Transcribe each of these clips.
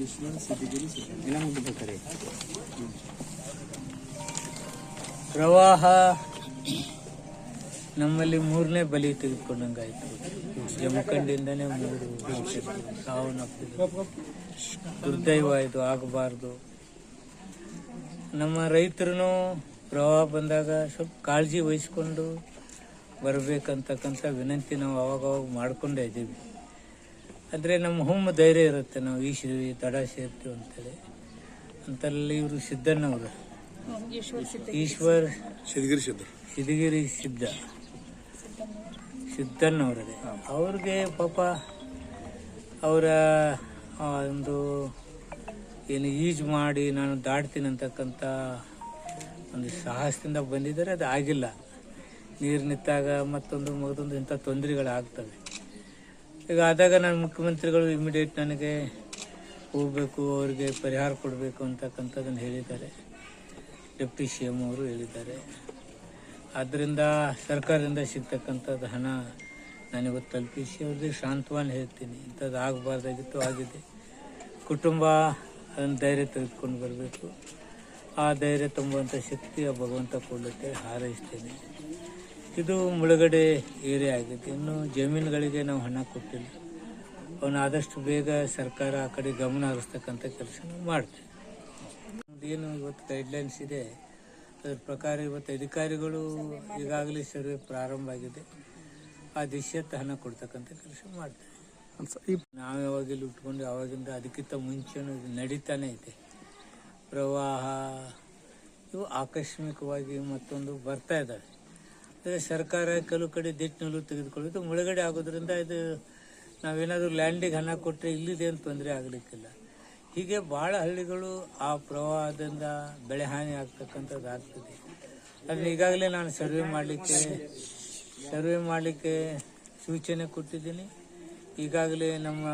ಈಶ್ವರ ಸಿದ್ಧಗಿರಿ ಎಲ್ಲ ಮುಗಿಬೇಕಾರೆ ಪ್ರವಾಹ ನಮ್ಮಲ್ಲಿ 3ನೇ ಬಲಿ ತೆಗೆದುಕೊಂಡಂಗಾಯ್ತು. ಜಮಖಂಡಿಯಿಂದನೇ 3 ಸಾವನ್ನಪ್ಪಿದ್ರು. ದುರ್ದೈವ ಇದು, ಆಗಬಾರ್ದು. ನಮ್ಮ ರೈತರು ಪ್ರವಾಹ ಬಂದಾಗ ಸ್ವಲ್ಪ ಕಾಳಜಿ ವಹಿಸ್ಕೊಂಡು ಬರಬೇಕಂತಕ್ಕಂಥ ವಿನಂತಿ ನಾವು ಅವಾಗವಾಗ ಮಾಡ್ಕೊಂಡೇ ಇದ್ದೀವಿ. ಆದರೆ ನಮ್ಮ ಹೊಮ್ಮ ಧೈರ್ಯ ಇರುತ್ತೆ, ನಾವು ಈಶ್ವರಿ ತಡ ಸೇರ್ತೀವಿ ಅಂತೇಳಿ. ಅಂತಲ್ಲಿ ಇವರು ಸಿದ್ದಣ್ಣವರು, ಈಶ್ವರ್ ಸಿದ್ಧಗಿರಿ ಸಿದ್ದಣ್ಣವ್ರದೇ. ಅವ್ರಿಗೆ ಪಾಪ ಅವರ ಒಂದು ಏನು ಈಜು ಮಾಡಿ ನಾನು ದಾಟ್ತೀನಿ ಅಂತಕ್ಕಂಥ ಒಂದು ಸಾಹಸದಿಂದ ಬಂದಿದ್ದಾರೆ. ಅದು ಆಗಿಲ್ಲ. ನೀರು ನಿಂತಾಗ ಮತ್ತೊಂದು ಇಂಥ ತೊಂದರೆಗಳಾಗ್ತವೆ. ಈಗ ಆದಾಗ ನಾನು ಮುಖ್ಯಮಂತ್ರಿಗಳು ಇಮಿಡಿಯೇಟ್ ನನಗೆ ಹೋಗಬೇಕು, ಅವರಿಗೆ ಪರಿಹಾರ ಕೊಡಬೇಕು ಅಂತಕ್ಕಂಥದ್ದನ್ನು ಹೇಳಿದ್ದಾರೆ. ಡೆಪ್ಟಿ CM ಅವರು ಹೇಳಿದ್ದಾರೆ. ಆದ್ದರಿಂದ ಸರ್ಕಾರದಿಂದ ಸಿಗ್ತಕ್ಕಂಥದ್ದು ಹಣ ನಾನಿವತ್ತು ತಲುಪಿಸಿ ಅವ್ರಿಗೆ ಶಾಂತವಾಗಿ ಹೇಳ್ತೀನಿ, ಇಂಥದ್ದು ಆಗಬಾರ್ದಾಗಿತ್ತು, ಆಗಿದೆ. ಕುಟುಂಬ ಅದನ್ನು ಧೈರ್ಯ ತೆಗೆದುಕೊಂಡು ಬರಬೇಕು. ಆ ಧೈರ್ಯ ತುಂಬುವಂಥ ಶಕ್ತಿ ಆ ಭಗವಂತ ಕೊಡಲಿಕ್ಕೆ ಹಾರೈಸ್ತೇನೆ. ಇದು ಮುಳುಗಡೆ ಏರಿಯಾ ಆಗಿದೆ. ಇನ್ನು ಜಮೀನುಗಳಿಗೆ ನಾವು ಹಣ ಕೊಟ್ಟಿಲ್ಲ. ಅವನ್ನ ಆದಷ್ಟು ಬೇಗ ಸರ್ಕಾರ ಆ ಕಡೆ ಗಮನ ಹರಿಸ್ತಕ್ಕಂಥ ಕೆಲಸ ನಾವು ಮಾಡ್ತೀವಿ. ಏನು ಇವತ್ತು ಗೈಡ್ಲೈನ್ಸ್ ಇದೆ, ಅದರ ಪ್ರಕಾರ ಇವತ್ತು ಅಧಿಕಾರಿಗಳು ಈಗಾಗಲೇ ಸರ್ವೆ ಪ್ರಾರಂಭ ಆಗಿದೆ. ಆ ದಿಶೆಯತ್ತ ಹಣ ಕೊಡ್ತಕ್ಕಂಥ ಕೆಲಸ ಮಾಡ್ತೀವಿ. ನಾವು ಯಾವಾಗೆಲ್ಲ ಉಟ್ಕೊಂಡು ಯಾವಾಗಿಂದ ಅದಕ್ಕಿಂತ ಮುಂಚೆನೂ ಇದು ನಡೀತಾನೆ ಐತೆ. ಪ್ರವಾಹ ಇವು ಆಕಸ್ಮಿಕವಾಗಿ ಮತ್ತೊಂದು ಬರ್ತಾ ಇದ್ದಾವೆ. ಆದರೆ ಸರ್ಕಾರ ಕೆಲವು ಕಡೆ ದಿಟ್ಟಿನಲ್ಲೂ ತೆಗೆದುಕೊಳ್ಳೋದು ಮುಳುಗಡೆ ಆಗೋದ್ರಿಂದ ಇದು ನಾವೇನಾದರೂ ಲ್ಯಾಂಡಿಗೆ ಹಣ ಕೊಟ್ಟರೆ ಇಲ್ಲಿದೇನು ತೊಂದರೆ ಆಗಲಿಕ್ಕಿಲ್ಲ. ಹೀಗೆ ಭಾಳ ಹಳ್ಳಿಗಳು ಆ ಪ್ರವಾಹದಿಂದ ಬೆಳೆ ಹಾನಿ ಆಗ್ತಕ್ಕಂಥದ್ದು ಆಗ್ತದೆ. ಅದನ್ನ ಈಗಾಗಲೇ ನಾನು ಸರ್ವೆ ಮಾಡಲಿಕ್ಕೆ ಸೂಚನೆ ಕೊಟ್ಟಿದ್ದೀನಿ. ಈಗಾಗಲೇ ನಮ್ಮ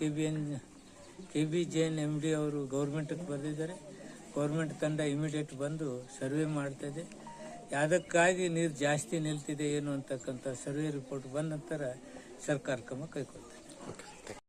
KB ಜೈನ್ MD ಅವರು ಗೌರ್ಮೆಂಟಿಗೆ ಬರೆದಿದ್ದಾರೆ. ಗೌರ್ಮೆಂಟ್ ತಂಡ ಇಮಿಡಿಯೇಟ್ ಬಂದು ಸರ್ವೆ ಮಾಡ್ತಾಯಿದೆ. ಯಾವುದಕ್ಕಾಗಿ ನೀರು ಜಾಸ್ತಿ ನಿಲ್ತಿದೆ ಏನು ಅಂತಕ್ಕಂಥ ಸರ್ವೆ ರಿಪೋರ್ಟ್ ಬಂದ ನಂತರ ಸರ್ಕಾರ ಕ್ರಮ ಕೈಗೊಳ್ತದೆ.